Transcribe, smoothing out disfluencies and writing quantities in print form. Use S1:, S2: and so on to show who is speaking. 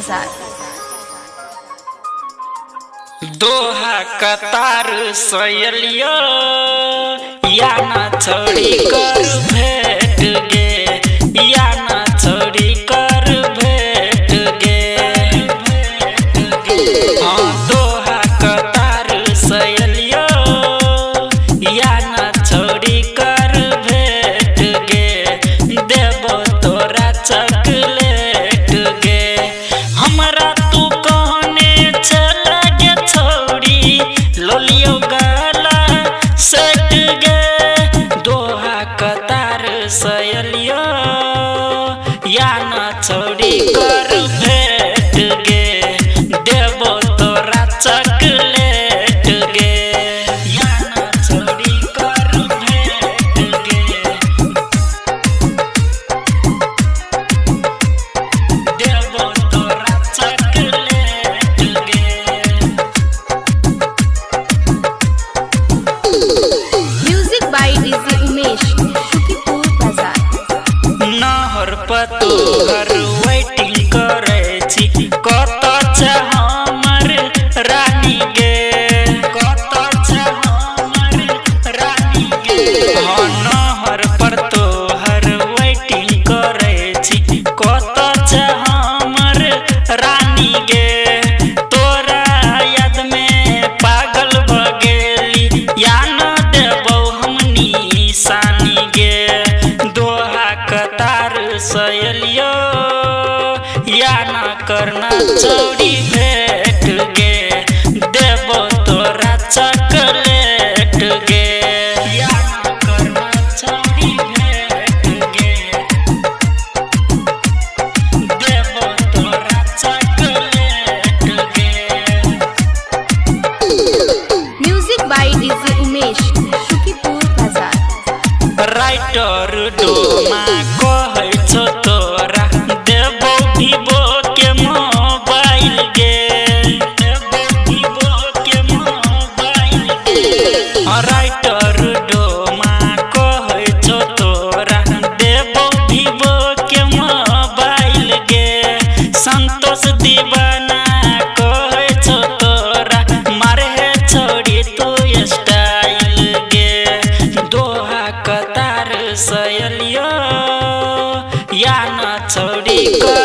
S1: बाजार।
S2: दोहा कतार सयलियो या ना छोड़ी कर भेट गे, या ना छोड़ी कर भेट गे। हाँ दोहा कतार सयलियो या ना छोड़ी कर भेट गे, देबो तोरा चॉकलेट गे। हमरा तू कहने चला गे छोड़ी लोलियो गला सट गे। दोहा कतार सयलियो या ना छोड़ी कर भेट गे, देबो तोरा चॉकलेट गे। या ना छोड़ी कर भेट गे, देबो तोरा चॉकलेट गे।
S1: Music by DJ Umesh, Shukipur Bazar.
S2: नहर पतोहर वेटिंग करे छी, कत छ हमर रानी गे, कत छ हमर रानी गे। हाँ नहर पर तोहर वेटिंग करे छी, कत छ हमर रानी गे। तोरा याद में पागल भ गेली, या न देबौ हम निशानी गे। दोहा कतार सयलियो या ना करना चौड़ी भेट गे, देबो तोरा चॉकलेट गे। या ना करना चौड़ी भेट गे, देबो तोरा चॉकलेट गे।
S1: Music by DJ Umesh, Shukipur Bazar.
S2: Writer डोमा कहै छौ तोरा देबो वीवो के मोबाइल गे, देबो वीवो के मोबाइल गे। राइटर डोमा कहै छौ तोरा देबो वीवो के मोबाइल गे। संतोष दीवाना कहै छौ तोरा मारे छोड़ी तू स्टाइल गे। दोहा कतार सयलियो या ना छोड़ी कर